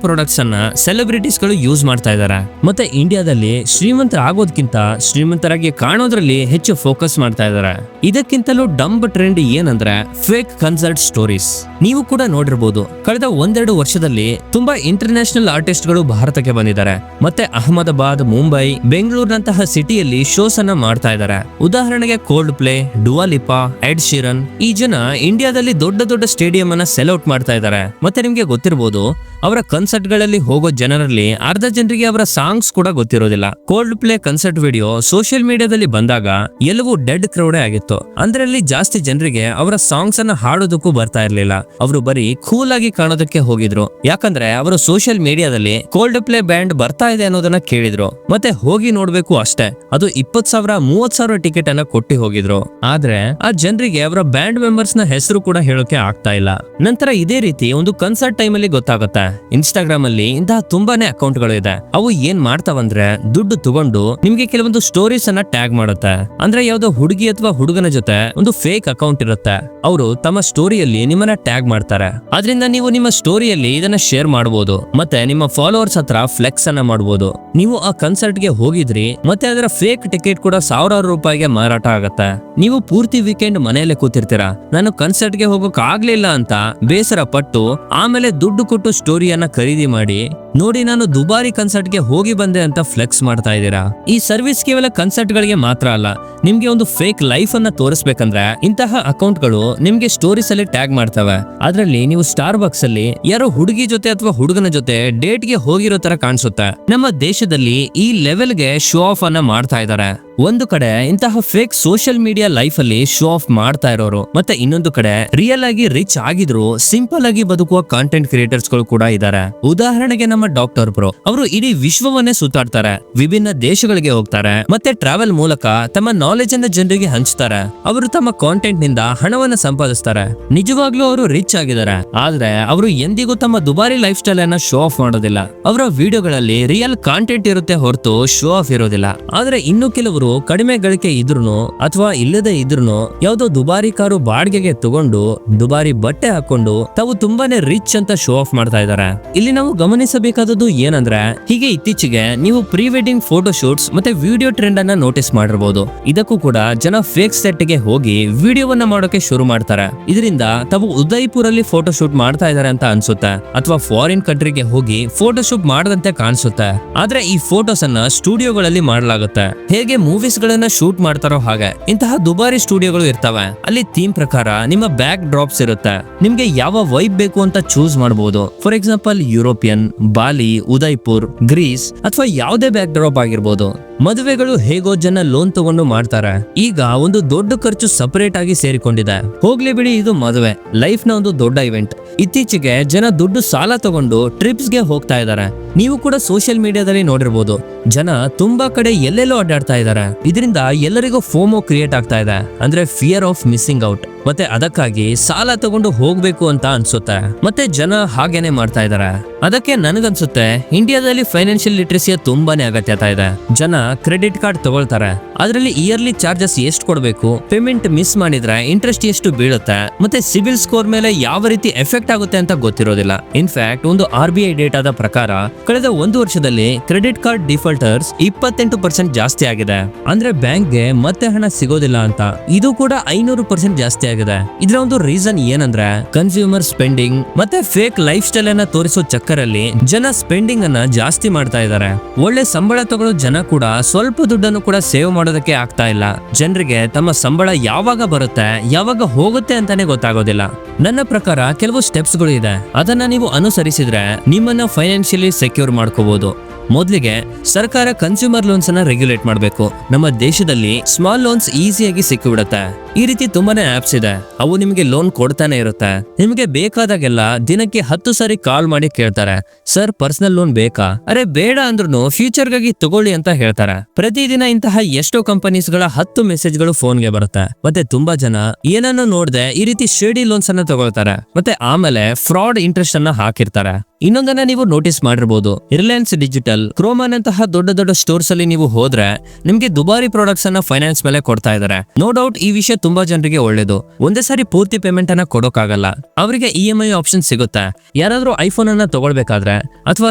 ಪ್ರಾಡಕ್ಟ್ಸ್ ಅನ್ನ ಸೆಲೆಬ್ರಿಟೀಸ್ ಗಳು ಯೂಸ್ ಮಾಡ್ತಾ ಇದ್ದಾರೆ. ಮತ್ತೆ ಇಂಡಿಯಾದಲ್ಲಿ ಶ್ರೀಮಂತರಾಗೋದಕ್ಕಿಂತ ಶ್ರೀಮಂತರಾಗಿ ಕಾಣೋದ್ರಲ್ಲಿ ಹೆಚ್ಚು ಫೋಕಸ್ ಮಾಡ್ತಾ ಇದ್ದಾರೆ. ಇದಕ್ಕಿಂತಲೂ ಡಂಬ್ ಟ್ರೆಂಡ್ ಏನಂದ್ರೆ ಫೇಕ್ ಕನ್ಸರ್ಟ್ ಸ್ಟೋರೀಸ್. ನೀವು ಕೂಡ ನೋಡಿರ್ಬೋದು, ಕಳೆದ 1-2 ವರ್ಷದಲ್ಲಿ ತುಂಬಾ ಇಂಟರ್ನ್ಯಾಷನಲ್ ಆರ್ಟಿಸ್ಟ್ ಗಳು ಭಾರತಕ್ಕೆ ಬಂದಿದ್ದಾರೆ. ಮತ್ತೆ ಅಹಮದಾಬಾದ್, ಮುಂಬೈ, ಬೆಂಗಳೂರಿನಂತಹ ಸಿಟಿಯಲ್ಲಿ ಶೋಸ್ ಅನ್ನ ಮಾಡ್ತಾ ಇದ್ದಾರೆ. ಉದಾಹರಣೆಗೆ ಕೋಲ್ಡ್ ಪ್ಲೇ, ಡುವಾ ಲಿಪಾ, ಎಡ್ ಶೀರನ್. ಈ ಜನ ಇಂಡಿಯಾದಲ್ಲಿ ದೊಡ್ಡ ದೊಡ್ಡ ಸ್ಟೇಡಿಯಂ ಅನ್ನ ಸೆಲ್ ಔಟ್ ಮಾಡ್ತಾ ಇದ್ದಾರೆ. ಮತ್ತೆ ನಿಮ್ಗೆ ಗೊತ್ತಿರಬಹುದು, ಅವರ ಕನ್ಸರ್ಟ್ ಗಳಲ್ಲಿ ಹೋಗೋ ಜನರಲ್ಲಿ ಅರ್ಧ ಜನರಿಗೆ ಅವರ ಸಾಂಗ್ಸ್ ಕೂಡ ಗೊತ್ತಿರೋದಿಲ್ಲ. Cold play concert video social ಮೀಡಿಯಾದಲ್ಲಿ ಬಂದಾಗ ಎಲ್ಲವೂ ಡೆಡ್ ಕ್ರೌಡೇ ಆಗಿತ್ತು. ಅಂದ್ರೆ ಅಲ್ಲಿ ಜಾಸ್ತಿ ಜನರಿಗೆ ಅವರ ಸಾಂಗ್ಸ್ ಅನ್ನ ಹಾಡೋದಕ್ಕೂ ಬರ್ತಾ ಇರ್ಲಿಲ್ಲ. ಅವರು ಬರೀ ಕೂಲ್ ಆಗಿ ಕಾಣೋದಕ್ಕೆ ಹೋಗಿದ್ರು. ಯಾಕಂದ್ರೆ ಅವರು ಸೋಷಿಯಲ್ ಮೀಡಿಯಾದಲ್ಲಿ ಕೋಲ್ಡ್ ಪ್ಲೇ ಬ್ಯಾಂಡ್ ಬರ್ತಾ ಇದೆ ಅನ್ನೋದನ್ನ ಕೇಳಿದ್ರು. ಮತ್ತೆ ಹೋಗಿ ನೋಡ್ಬೇಕು ಅಷ್ಟೇ. ಅದು 20,000 30,000 ಟಿಕೆಟ್ ಅನ್ನ ಕೊಟ್ಟಿ ಹೋಗಿದ್ರು. ಆದ್ರೆ ಆ ಜನರಿಗೆ ಅವರ ಬ್ಯಾಂಡ್ ಮೆಂಬರ್ಸ್ ನ ಹೆಸರು ಕೂಡ ಹೇಳೋಕೆ ಆಗ್ತಾ ಇಲ್ಲ. ನಂತರ ಇದೇ ರೀತಿ ಒಂದು ಕನ್ಸರ್ಟ್ ಟೈಮ್ ಅಲ್ಲಿ ಗೊತ್ತಾಗುತ್ತೆ. ಇನ್ಸ್ಟಾಗ್ರಾಮ್ ಅಲ್ಲಿ ಇಂತಹ ತುಂಬಾನೇ ಅಕೌಂಟ್ ಗಳು ಇದೆ. ಅವು ಏನ್ ಮಾಡ್ತಾವಂದ್ರೆ ದುಡ್ಡು ತಗೊಂಡು ನಿಮ್ಗೆ ಕೆಲವೊಂದು ಸ್ಟೋರೀಸ್ ಅನ್ನ ಟ್ಯಾಗ್ ಮಾಡುತ್ತೆ. ಅಂದ್ರೆ ಯಾವ್ದೋ ಹುಡುಗಿ ಅಥವಾ ಹುಡುಗನ ಜೊತೆ ಒಂದು ಫೇಕ್ ಅಕೌಂಟ್ ಇರುತ್ತೆ. ಅವರು ತಮ್ಮ ಸ್ಟೋರಿಯಲ್ಲಿ ನಿಮ್ಮನ್ನ ಟ್ಯಾಗ್ ಮಾಡ್ತಾರೆ. ಅದರಿಂದ ನೀವು ನಿಮ್ಮ ಸ್ಟೋರಿಯಲ್ಲಿ ಇದನ್ನ ಶೇರ್ ಮಾಡಬಹುದು. ಮತ್ತೆ ನಿಮ್ಮ ಫಾಲೋವರ್ಸ್ ಹತ್ರ ಫ್ಲೆಕ್ಸ್ ಅನ್ನ ಮಾಡಬಹುದು. ನೀವು ಆ ಕನ್ಸರ್ಟ್ ಗೆ ಹೋಗಿದ್ರಿ, ಮತ್ತೆ ಅದರ ಫೇಕ್ ಟಿಕೆಟ್ ಕೂಡ ಸಾವಿರಾರು ರೂಪಾಯಿಗೆ ಮಾರಾಟ ಆಗತ್ತೆ. ನೀವು ಪೂರ್ತಿ ವೀಕೆಂಡ್ ಮನೆಯಲ್ಲೇ ಕೂತಿರ್ತೀರಾ. ನಾನು ಕನ್ಸರ್ಟ್ ಗೆ ಹೋಗೋಕ್ ಆಗ್ಲಿಲ್ಲ ಅಂತ ಬೇಸರ ಪಟ್ಟು ಆಮೇಲೆ ದುಡ್ಡು ಕೊಟ್ಟು ಸ್ಟೋರಿಯನ್ನ ಖರೀದಿ ಮಾಡಿ ನೋಡಿ ನಾನು ದುಬಾರಿ ಕನ್ಸರ್ಟ್ ಗೆ ಹೋಗಿ ಬಂದೆ ಅಂತ ಫ್ಲೆಕ್ಸ್ ಮಾಡ್ತಾ ಇದ್ದೀರಾ. ಈ ಸರ್ವಿಸ್ ಕೇವಲ ಕನ್ಸರ್ಟ್ ಗಳಿಗೆ ಮಾತ್ರ ಅಲ್ಲ, ನಿಮ್ಗೆ ಒಂದು ಫೇಕ್ ಲೈಫ್ ಅನ್ನ ತೋರಿಸ್ಬೇಕಂದ್ರೆ ಇಂತಹ ಅಕೌಂಟ್ ಗಳು ನಿಮ್ಗೆ ಸ್ಟೋರೀಸ್ ಅಲ್ಲಿ ಟ್ಯಾಗ್ ಮಾಡ್ತವೆ. ಅದ್ರಲ್ಲಿ ನೀವು ಸ್ಟಾರ್ ಬಕ್ಸ್ ಅಲ್ಲಿ ಯಾರೋ ಹುಡುಗಿ ಜೊತೆ ಅಥವಾ ಹುಡುಗನ ಜೊತೆ ಡೇಟ್ ಗೆ ಹೋಗಿರೋ ತರ ಕಾಣಿಸುತ್ತೆ. ನಮ್ಮ ದೇಶದಲ್ಲಿ ಈ ಲೆವೆಲ್ ಗೆ ಶೋ ಆಫ್ ಅನ್ನ ಮಾಡ್ತಾ ಇದ್ದಾರೆ. ಒಂದು ಕಡೆ ಇಂತಹ ಫೇಕ್ ಸೋಷಿಯಲ್ ಮೀಡಿಯಾ ಲೈಫ್ ಅಲ್ಲಿ ಶೋ ಆಫ್ ಮಾಡ್ತಾ ಇರೋರು, ಮತ್ತೆ ಇನ್ನೊಂದು ಕಡೆ ರಿಯಲ್ ಆಗಿ ರಿಚ್ ಆಗಿದ್ರು ಸಿಂಪಲ್ ಆಗಿ ಬದುಕುವ ಕಾಂಟೆಂಟ್ ಕ್ರಿಯೇಟರ್ಸ್ ಗಳು ಕೂಡ ಇದ್ದಾರೆ. ಉದಾಹರಣೆಗೆ ನಮ್ಮ ಡಾಕ್ಟರ್ ಬ್ರೋ, ಅವರು ಇಡೀ ವಿಶ್ವವನ್ನೇ ಸುತ್ತಾಡ್ತಾರೆ, ವಿಭಿನ್ನ ದೇಶಗಳಿಗೆ ಹೋಗ್ತಾರೆ, ಮತ್ತೆ ಟ್ರಾವೆಲ್ ಮೂಲಕ ತಮ್ಮ ನಾಲೆಜ್ ಅನ್ನ ಜನರಿಗೆ ಹಂಚ್ತಾರೆ. ಅವರು ತಮ್ಮ ಕಾಂಟೆಂಟ್ ನಿಂದ ಹಣವನ್ನ ಸಂಪಾದಿಸ್ತಾರೆ. ನಿಜವಾಗ್ಲೂ ಅವರು ರಿಚ್ ಆಗಿದ್ದಾರೆ, ಆದ್ರೆ ಅವರು ಎಂದಿಗೂ ತಮ್ಮ ದುಬಾರಿ ಲೈಫ್ ಸ್ಟೈಲ್ ಅನ್ನ ಶೋ ಆಫ್ ಮಾಡೋದಿಲ್ಲ. ಅವರ ವಿಡಿಯೋಗಳಲ್ಲಿ ರಿಯಲ್ ಕಾಂಟೆಂಟ್ ಇರುತ್ತೆ ಹೊರತು ಶೋ ಆಫ್ ಇರೋದಿಲ್ಲ. ಆದ್ರೆ ಇನ್ನು ಕೆಲವರು ಕಡಿಮೆ ಗಳಿಕೆ ಇದ್ರುನು ಅಥವಾ ಇಲ್ಲದೆ ಇದ್ರುನು ಯಾವ್ದೋ ದುಬಾರಿ ಕಾರು ಬಾಡಿಗೆಗೆ ತಗೊಂಡು ದುಬಾರಿ ಬಟ್ಟೆ ಹಾಕೊಂಡು ತಾವು ತುಂಬಾನೇ ರಿಚ್ ಅಂತ ಶೋ ಆಫ್ ಮಾಡ್ತಾ ಇದ್ದಾರೆ. ಇಲ್ಲಿ ನಾವು ಗಮನಿಸಬೇಕಾದದ್ದು ಏನಂದ್ರೆ, ಹೀಗೆ ಇತ್ತೀಚೆಗೆ ನೀವು ಪ್ರೀ ವೆಡ್ಡಿಂಗ್ ಫೋಟೋ ಶೂಟ್ಸ್ ಮತ್ತೆ ವಿಡಿಯೋ ಟ್ರೆಂಡ್ ಅನ್ನ ನೋಟಿಸ್ ಮಾಡಿರಬಹುದು. ಇದಕ್ಕೂ ಕೂಡ ಜನ ಫೇಕ್ ಸೆಟ್ ಗೆ ಹೋಗಿ ವಿಡಿಯೋವನ್ನ ಮಾಡೋಕೆ ಶುರು ಮಾಡ್ತಾರೆ. ಇದರಿಂದ ತಾವು ಉದಯ್ಪುರಲ್ಲಿ ಫೋಟೋ ಶೂಟ್ ಮಾಡ್ತಾ ಇದ್ದಾರೆ ಅಂತ ಅನ್ಸುತ್ತೆ, ಅಥವಾ ಫಾರಿನ್ ಕಂಟ್ರಿಗೆ ಹೋಗಿ ಫೋಟೋ ಶೂಟ್ ಮಾಡದಂತೆ ಕಾಣಿಸುತ್ತೆ. ಆದ್ರೆ ಈ ಫೋಟೋಸ್ ಅನ್ನ ಸ್ಟುಡಿಯೋಗಳಲ್ಲಿ ಮಾಡಲಾಗುತ್ತೆ. ಹೇಗೆ ಮೂವೀಸ್ ಗಳನ್ನ ಶೂಟ್ ಮಾಡ್ತಾರೋ ಹಾಗೆ ಇಂತಹ ದುಬಾರಿ ಸ್ಟುಡಿಯೋಗಳು ಇರ್ತವೆ. ಅಲ್ಲಿ ಥೀಮ್ ಪ್ರಕಾರ ನಿಮ್ಮ ಬ್ಯಾಕ್ ಡ್ರಾಪ್ಸ್ ಇರುತ್ತೆ. ನಿಮ್ಗೆ ಯಾವ ವೈಬ್ ಬೇಕು ಅಂತ ಚೂಸ್ ಮಾಡಬಹುದು. For example European, Bali, Udaipur, Greece ಅಥವಾ ಯಾವುದೇ ಬ್ಯಾಕ್ ಡ್ರಾಪ್ ಆಗಿರ್ಬೋದು. ಮದುವೆಗಳು ಹೇಗೋ ಜನ ಲೋನ್ ತಗೊಂಡು ಮಾಡ್ತಾರೆ. ಈಗ ಒಂದು ದೊಡ್ಡ ಖರ್ಚು ಸಪರೇಟ್ ಆಗಿ ಸೇರಿಕೊಂಡಿದೆ. ಹೋಗ್ಲಿ ಬಿಡಿ, ಇದು ಮದುವೆ ಲೈಫ್ ನ ಒಂದು ದೊಡ್ಡ ಇವೆಂಟ್. ಇತ್ತೀಚೆಗೆ ಜನ ದುಡ್ಡು ಸಾಲ ತಗೊಂಡು ಟ್ರಿಪ್ಸ್ ಗೆ ಹೋಗ್ತಾ ಇದ್ದಾರೆ. ನೀವು ಕೂಡ ಸೋಷಿಯಲ್ ಮೀಡಿಯಾದಲ್ಲಿ ನೋಡಿರ್ಬೋದು, ಜನ ತುಂಬಾ ಕಡೆ ಎಲ್ಲೆಲ್ಲೋ ಅಡ್ಡಾಡ್ತಾ ಇದ್ದಾರೆ. ಇದರಿಂದ ಎಲ್ಲರಿಗೂ ಫೋಮೋ ಕ್ರಿಯೇಟ್ ಆಗ್ತಾ ಇದೆ, ಅಂದ್ರೆ ಫಿಯರ್ ಆಫ್ ಮಿಸ್ಸಿಂಗ್ ಔಟ್. ಮತ್ತೆ ಅದಕ್ಕಾಗಿ ಸಾಲ ತಗೊಂಡು ಹೋಗ್ಬೇಕು ಅಂತ ಅನ್ಸುತ್ತೆ, ಮತ್ತೆ ಜನ ಹಾಗೇನೆ ಮಾಡ್ತಾ ಇದ್ದಾರೆ. ಅದಕ್ಕೆ ನನಗನ್ಸುತ್ತೆ ಇಂಡಿಯಾದಲ್ಲಿ ಫೈನಾನ್ಷಿಯಲ್ ಲಿಟ್ರಸಿಯ ತುಂಬಾನೇ ಅಗತ್ಯತೆ ಇದೆ. ಜನ ಕ್ರೆಡಿಟ್ ಕಾರ್ಡ್ ತಗೊಳ್ತಾರೆ, ಅದರಲ್ಲಿ ಇಯರ್ಲಿ ಚಾರ್ಜಸ್ ಎಷ್ಟು ಕೊಡಬೇಕು, ಪೇಮೆಂಟ್ ಮಿಸ್ ಮಾಡಿದ್ರೆ ಇಂಟ್ರೆಸ್ಟ್ ಎಷ್ಟು ಬೀಳುತ್ತೆ, ಮತ್ತೆ ಸಿಬಿಲ್ ಸ್ಕೋರ್ ಮೇಲೆ ಯಾವ ರೀತಿ ಎಫೆಕ್ಟ್ ಆಗುತ್ತೆ ಅಂತ ಗೊತ್ತಿರೋದಿಲ್ಲ. ಇನ್ಫ್ಯಾಕ್ಟ್ ಒಂದು RBI ಡೇಟಾದ ಪ್ರಕಾರ ಕಳೆದ 1 ವರ್ಷದಲ್ಲಿ ಕ್ರೆಡಿಟ್ ಕಾರ್ಡ್ ಡಿಫಾಲ್ಟರ್ಸ್ 28% ಜಾಸ್ತಿ ಆಗಿದೆ. ಅಂದ್ರೆ ಬ್ಯಾಂಕ್ಗೆ ಮತ್ತೆ ಹಣ ಸಿಗೋದಿಲ್ಲ ಅಂತ. ಇದು ಕೂಡ 500% ಜಾಸ್ತಿ ಆಗಿದೆ. ಇದರ ಒಂದು ರೀಸನ್ ಏನಂದ್ರೆ, ಕನ್ಸ್ಯೂಮರ್ ಸ್ಪೆಂಡಿಂಗ್ ಮತ್ತೆ ಫೇಕ್ ಲೈಫ್ ಸ್ಟೈಲ್ ಅನ್ನ ತೋರಿಸೋ ಚಕ್ಕರಲ್ಲಿ ಜನ ಸ್ಪೆಂಡಿಂಗ್ ಅನ್ನ ಜಾಸ್ತಿ ಮಾಡ್ತಾ ಇದ್ದಾರೆ. ಒಳ್ಳೆ ಸಂಬಳ ತಗೊಳ್ಳೋ ಜನ ಕೂಡ ಸ್ವಲ್ಪ ದುಡ್ಡನ್ನು ಕೂಡ ಸೇವ್ ಮಾಡೋದಕ್ಕೆ ಆಗ್ತಾ ಇಲ್ಲ. ಜನರಿಗೆ ತಮ್ಮ ಸಂಬಳ ಯಾವಾಗ ಬರುತ್ತೆ ಯಾವಾಗ ಹೋಗುತ್ತೆ ಅಂತಾನೆ ಗೊತ್ತಾಗೋದಿಲ್ಲ. ನನ್ನ ಪ್ರಕಾರ ಕೆಲವು ಸ್ಟೆಪ್ಸ್ ಗಳು ಇದೆ, ಅದನ್ನ ನೀವು ಅನುಸರಿಸಿದ್ರೆ ನಿಮ್ಮನ್ನ ಫೈನಾನ್ಷಿಯಲಿ ಸೆಕ್ಯೂರ್ ಮಾಡ್ಕೋಬಹುದು. ಮೊದಲಿಗೆ ಸರ್ಕಾರ ಕನ್ಸ್ಯೂಮರ್ ಲೋನ್ಸ್ ಅನ್ನ ರೆಗ್ಯುಲೇಟ್ ಮಾಡಬೇಕು. ನಮ್ಮ ದೇಶದಲ್ಲಿ ಸ್ಮಾಲ್ ಲೋನ್ಸ್ ಈಸಿಯಾಗಿ ಸಿಕ್ಕಿಬಿಡುತ್ತೆ. ಈ ರೀತಿ ತುಂಬಾನೇ ಆಪ್ಸ್ ಇದೆ, ಅವು ನಿಮಗೆ ಲೋನ್ ಕೊಡ್ತಾನೆ ಇರುತ್ತೆ. ನಿಮಗೆ ಬೇಕಾದಾಗೆಲ್ಲ ದಿನಕ್ಕೆ 10 ಸಾರಿ ಕಾಲ್ ಮಾಡಿ ಕೇಳ್ತಾರೆ, ಸರ್ ಪರ್ಸನಲ್ ಲೋನ್ ಬೇಕಾ? ಅರೆ ಬೇಡ ಅಂದ್ರೂ ಫ್ಯೂಚರ್ ಗಾಗಿ ತಗೊಳ್ಳಿ ಅಂತ ಹೇಳ್ತಾರೆ. ಪ್ರತಿದಿನ ಇಂತಹ ಎಷ್ಟೋ ಕಂಪನೀಸ್ ಗಳ 10 ಮೆಸೇಜ್ಗಳು ಫೋನ್ಗೆ ಬರುತ್ತೆ. ಮತ್ತೆ ತುಂಬಾ ಜನ ಏನನ್ನು ನೋಡದೆ ಈ ರೀತಿ ಶೇಡಿ ಲೋನ್ಸ್ ಅನ್ನ ತಗೊಳ್ತಾರೆ, ಮತ್ತೆ ಆಮೇಲೆ ಫ್ರಾಡ್ ಇಂಟ್ರೆಸ್ಟ್ ಅನ್ನ ಹಾಕಿರ್ತಾರೆ. ಇನ್ನೊಂದನ್ನ ನೀವು ನೋಟಿಸ್ ಮಾಡಿರ್ಬೋದು, ರಿಲಯನ್ಸ್ ಡಿಜಿಟಲ್, ಕ್ರೋಮಾನ್ ಅಂತಹ ದೊಡ್ಡ ದೊಡ್ಡ ಸ್ಟೋರ್ಸ್ ಅಲ್ಲಿ ನೀವು ಹೋದ್ರೆ ನಿಮ್ಗೆ ದುಬಾರಿ ಪ್ರಾಡಕ್ಟ್ಸ್ ಅನ್ನ ಫೈನಾನ್ಸ್ ಮೇಲೆ ಕೊಡ್ತಾ ಇದ್ದಾರೆ. ನೋ ಡೌಟ್ ಈ ವಿಷಯ ತುಂಬಾ ಜನರಿಗೆ ಒಳ್ಳೇದು. ಒಂದೇ ಸಾರಿ ಪೂರ್ತಿ ಪೇಮೆಂಟ್ ಅನ್ನ ಕೊಡೋಕ್ಕಾಗಲ್ಲ, ಅವರಿಗೆ EMI ಆಪ್ಷನ್ ಸಿಗುತ್ತೆ. ಯಾರಾದ್ರೂ ಐಫೋನ್ ಅನ್ನ ತಗೊಳ್ಬೇಕಾದ್ರೆ ಅಥವಾ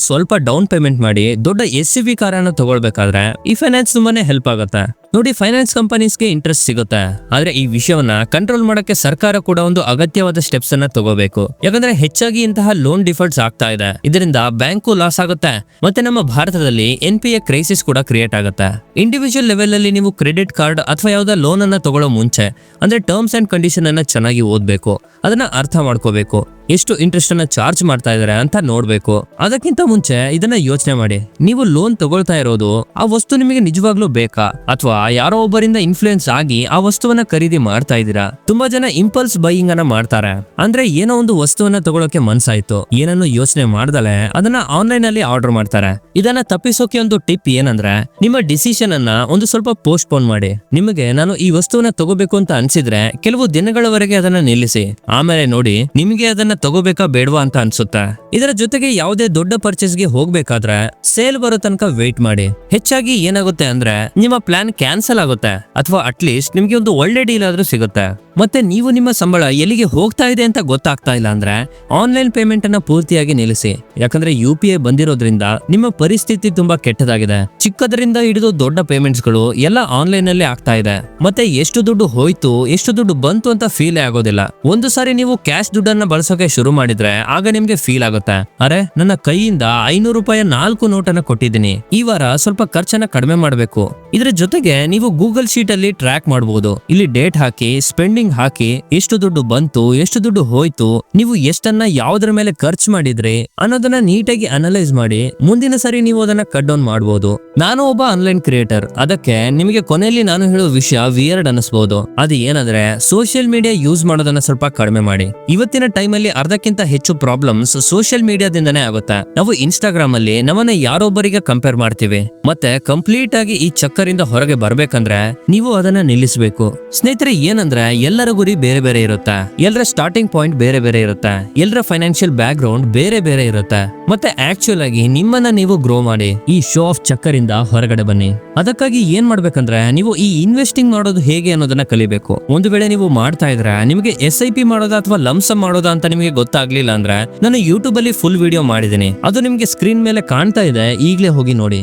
ಸ್ವಲ್ಪ ಡೌನ್ ಪೇಮೆಂಟ್ ಮಾಡಿ ದೊಡ್ಡ SUV ಕಾರ್ ಅನ್ನ ತಗೊಳ್ಬೇಕಾದ್ರೆ ಈ ಫೈನಾನ್ಸ್ ತುಂಬಾನೇ ಹೆಲ್ಪ್ ಆಗುತ್ತೆ. ನೋಡಿ, ಫೈನಾನ್ಸ್ ಕಂಪನೀಸ್ಗೆ ಇಂಟ್ರೆಸ್ಟ್ ಸಿಗುತ್ತೆ, ಆದ್ರೆ ಈ ವಿಷಯವನ್ನ ಕಂಟ್ರೋಲ್ ಮಾಡಕ್ಕೆ ಸರ್ಕಾರ ಕೂಡ ಒಂದು ಅಗತ್ಯವಾದ ಸ್ಟೆಪ್ಸ್ ಅನ್ನ ತಗೋಬೇಕು. ಯಾಕಂದ್ರೆ ಹೆಚ್ಚಾಗಿ ಇಂತಹ ಲೋನ್ ಡಿಫಾಲ್ಟ್ಸ್ ಆಗ್ತಾ ಇದೆ. ಇದರಿಂದ ಬ್ಯಾಂಕು ಲಾಸ್ ಆಗುತ್ತೆ, ಮತ್ತೆ ನಮ್ಮ ಭಾರತದಲ್ಲಿ NPA ಕ್ರೈಸಿಸ್ ಕೂಡ ಕ್ರಿಯೇಟ್ ಆಗುತ್ತೆ. ಇಂಡಿವಿಜುವಲ್ ಲೆವೆಲ್ ಅಲ್ಲಿ ನೀವು ಕ್ರೆಡಿಟ್ ಕಾರ್ಡ್ ಅಥವಾ ಯಾವ್ದೋ ಲೋನ್ ಅನ್ನ ತಗೊಳ್ಳೋ ಮುಂಚೆ ಅಂದ್ರೆ ಟರ್ಮ್ಸ್ ಅಂಡ್ ಕಂಡೀಷನ್ ಅನ್ನ ಚೆನ್ನಾಗಿ ಓದ್ಬೇಕು, ಅದನ್ನ ಅರ್ಥ ಮಾಡ್ಕೋಬೇಕು. ಎಷ್ಟು ಇಂಟ್ರೆಸ್ಟ್ ಅನ್ನ ಚಾರ್ಜ್ ಮಾಡ್ತಾ ಇದಾರೆ ಅಂತ ನೋಡ್ಬೇಕು. ಅದಕ್ಕಿಂತ ಮುಂಚೆ ಇದನ್ನ ಯೋಚನೆ ಮಾಡಿ, ನೀವು ಲೋನ್ ತಗೊಳ್ತಾ ಇರೋದು ಆ ವಸ್ತು ನಿಮಗೆ ನಿಜವಾಗ್ಲೂ ಬೇಕಾ, ಅಥವಾ ಯಾರೋ ಒಬ್ಬರಿಂದ ಇನ್ಫ್ಲೂಯೆನ್ಸ್ ಆಗಿ ಆ ವಸ್ತುವನ್ನ ಖರೀದಿ ಮಾಡ್ತಾ ಇದ್ದೀರಾ? ತುಂಬಾ ಜನ ಇಂಪಲ್ಸ್ ಬೈಯಿಂಗ್ ಅನ್ನ ಮಾಡ್ತಾರೆ. ಅಂದ್ರೆ ಏನೋ ಒಂದು ವಸ್ತುವನ್ನ ತಗೊಳಕ್ಕೆ ಮನ್ಸಾಯ್ತು, ಏನನ್ನು ಯೋಚನೆ ಮಾಡ್ದಲೆ ಅದನ್ನ ಆನ್ಲೈನ್ ಅಲ್ಲಿ ಆರ್ಡರ್ ಮಾಡ್ತಾರೆ. ಇದನ್ನ ತಪ್ಪಿಸೋಕೆ ಒಂದು ಟಿಪ್ ಏನಂದ್ರೆ, ನಿಮ್ಮ ಡಿಸಿಷನ್ ಅನ್ನ ಒಂದು ಸ್ವಲ್ಪ ಪೋಸ್ಟ್ ಪೋನ್ ಮಾಡಿ. ನಿಮಗೆ ನಾನು ಈ ವಸ್ತುವನ್ನ ತಗೋಬೇಕು ಅಂತ ಅನ್ಸಿದ್ರೆ ಕೆಲವು ದಿನಗಳವರೆಗೆ ಅದನ್ನ ನಿಲ್ಲಿಸಿ, ಆಮೇಲೆ ನೋಡಿ ನಿಮಗೆ ಅದನ್ನ ತಗೋಬೇಕಾ ಬೇಡವಾ ಅಂತ ಅನ್ಸುತ್ತೆ. ಇದರ ಜೊತೆಗೆ ಯಾವುದೇ ದೊಡ್ಡ ಪರ್ಚೇಸ್ಗೆ ಹೋಗ್ಬೇಕಾದ್ರೆ ಸೇಲ್ ಬರೋ ತನಕ ವೇಟ್ ಮಾಡಿ. ಹೆಚ್ಚಾಗಿ ಏನಾಗುತ್ತೆ ಅಂದ್ರೆ ನಿಮ್ಮ ಪ್ಲಾನ್ ಕ್ಯಾನ್ಸಲ್ ಆಗುತ್ತೆ, ಅಥವಾ ಅಟ್ಲೀಸ್ಟ್ ನಿಮ್ಗೆ ಒಂದು ಒಳ್ಳೆ ಡೀಲ್ ಆದ್ರೂ ಸಿಗುತ್ತೆ. ಮತ್ತೆ ನೀವು ನಿಮ್ಮ ಸಂಬಳ ಎಲ್ಲಿಗೆ ಹೋಗ್ತಾ ಇದೆ ಅಂತ ಗೊತ್ತಾಗ್ತಾ ಇಲ್ಲ ಅಂದ್ರೆ ಆನ್ಲೈನ್ ಪೇಮೆಂಟ್ ಅನ್ನ ಪೂರ್ತಿಯಾಗಿ ನಿಲ್ಲಿಸಿ. ಯಾಕಂದ್ರೆ UPI ಬಂದಿರೋದ್ರಿಂದ ನಿಮ್ಮ ಪರಿಸ್ಥಿತಿ ತುಂಬಾ ಕೆಟ್ಟದಾಗಿದೆ. ಚಿಕ್ಕದರಿಂದ ಹಿಡಿದು ದೊಡ್ಡ ಪೇಮೆಂಟ್ಸ್ ಗಳು ಎಲ್ಲ ಆನ್ಲೈನ್ ಅಲ್ಲೇ ಆಗ್ತಾ ಇದೆ. ಮತ್ತೆ ಎಷ್ಟು ದುಡ್ಡು ಹೋಯ್ತು ಎಷ್ಟು ದುಡ್ಡು ಬಂತು ಅಂತ ಫೀಲ್ ಆಗೋದಿಲ್ಲ. ಒಂದು ಸಾರಿ ನೀವು ಕ್ಯಾಶ್ ದುಡ್ಡನ್ನ ಬಳಸೋಕೆ ಶುರು ಮಾಡಿದ್ರೆ ಆಗ ನಿಮ್ಗೆ ಫೀಲ್ ಆಗುತ್ತೆ, ಅರೆ ನನ್ನ ಕೈಯಿಂದ 500 ರೂಪಾಯಿ 4 ನೋಟನ್ನ ಕೊಟ್ಟಿದ್ದೀನಿ, ಈ ವಾರ ಸ್ವಲ್ಪ ಖರ್ಚನ್ನ ಕಡಿಮೆ ಮಾಡಬೇಕು. ಇದರ ಜೊತೆಗೆ ನೀವು ಗೂಗಲ್ ಶೀಟ್ ಅಲ್ಲಿ ಟ್ರ್ಯಾಕ್ ಮಾಡಬಹುದು. ಇಲ್ಲಿ ಡೇಟ್ ಹಾಕಿ ಸ್ಪೆಂಡಿಂಗ್ ಇನ್ವೆಸ್ಟಿಂಗ್ ಹಾಕಿ ಎಷ್ಟು ದುಡ್ಡು ಬಂತು, ಎಷ್ಟು ದುಡ್ಡು ಹೋಯ್ತು, ನೀವು ಎಷ್ಟನ್ನ ಯಾವ್ದ್ರ ಮೇಲೆ ಖರ್ಚು ಮಾಡಿದ್ರಿ ಅನ್ನೋದನ್ನ ನೀಟಾಗಿ ಅನಲೈಸ್ ಮಾಡಿ ಮುಂದಿನ ಸರಿ ನೀವು ಅದನ್ನ ಕಟ್ ಡೌನ್ ಮಾಡಬಹುದು. ನಾನು ಒಬ್ಬ ಆನ್ಲೈನ್ ಕ್ರಿಯೇಟರ್, ಅದಕ್ಕೆ ನಿಮಗೆ ಕೊನೆಯಲ್ಲಿ ನಾನು ಹೇಳೋ ವಿಷಯ ವಿಯರ್ಡ್ ಅನಿಸ್ಬಹುದು. ಅದು ಏನಂದ್ರೆ ಸೋಷಿಯಲ್ ಮೀಡಿಯಾ ಯೂಸ್ ಮಾಡೋದನ್ನ ಸ್ವಲ್ಪ ಕಡಿಮೆ ಮಾಡಿ. ಇವತ್ತಿನ ಟೈಮ್ ಅಲ್ಲಿ ಅರ್ಧಕ್ಕಿಂತ ಹೆಚ್ಚು ಪ್ರಾಬ್ಲಮ್ಸ್ ಸೋಷಿಯಲ್ ಮೀಡಿಯಾದಿಂದನೇ ಆಗುತ್ತೆ. ನಾವು ಇನ್ಸ್ಟಾಗ್ರಾಮ್ ಅಲ್ಲಿ ನಮ್ಮನ್ನ ಯಾರೊಬ್ಬರಿಗೆ ಕಂಪೇರ್ ಮಾಡ್ತೀವಿ. ಮತ್ತೆ ಕಂಪ್ಲೀಟ್ ಆಗಿ ಈ ಚಕ್ಕರಿಂದ ಹೊರಗೆ ಬರ್ಬೇಕಂದ್ರೆ ನೀವು ಅದನ್ನ ನಿಲ್ಲಿಸಬೇಕು. ಸ್ನೇಹಿತರೆ, ಏನಂದ್ರೆ ಎಲ್ಲರ ಗುರಿ ಬೇರೆ ಬೇರೆ ಇರುತ್ತೆ, ಎಲ್ಲರ ಸ್ಟಾರ್ಟಿಂಗ್ ಪಾಯಿಂಟ್ ಬೇರೆ ಬೇರೆ ಇರುತ್ತೆ, ಎಲ್ಲರ ಫೈನಾನ್ಷಿಯಲ್ ಬ್ಯಾಕ್ ಗ್ರೌಂಡ್ ಬೇರೆ ಬೇರೆ ಇರುತ್ತೆ. ಮತ್ತೆ ಆಕ್ಚುಲ್ ಆಗಿ ನಿಮ್ಮನ್ನ ನೀವು ಗ್ರೋ ಮಾಡಿ ಈ ಶೋ ಆಫ್ ಚಕ್ಕರಿಂದ ಹೊರಗಡೆ ಬನ್ನಿ. ಅದಕ್ಕಾಗಿ ಏನ್ ಮಾಡ್ಬೇಕಂದ್ರೆ ನೀವು ಈ ಇನ್ವೆಸ್ಟಿಂಗ್ ಮಾಡೋದು ಹೇಗೆ ಅನ್ನೋದನ್ನ ಕಲಿಬೇಕು. ಒಂದು ವೇಳೆ ನೀವು ಮಾಡ್ತಾ ಇದ್ರೆ ನಿಮಗೆ SIP ಮಾಡೋದಾ ಅಥವಾ ಲಂಸಮ್ ಮಾಡೋದಾ ಅಂತ ನಿಮಗೆ ಗೊತ್ತಾಗ್ಲಿಲ್ಲ ಅಂದ್ರೆ ನಾನು ಯೂಟ್ಯೂಬ್ ಅಲ್ಲಿ ಫುಲ್ ವಿಡಿಯೋ ಮಾಡಿದ್ದೀನಿ, ಅದು ನಿಮ್ಗೆ ಸ್ಕ್ರೀನ್ ಮೇಲೆ ಕಾಣ್ತಾ ಇದೆ, ಈಗಲೇ ಹೋಗಿ ನೋಡಿ.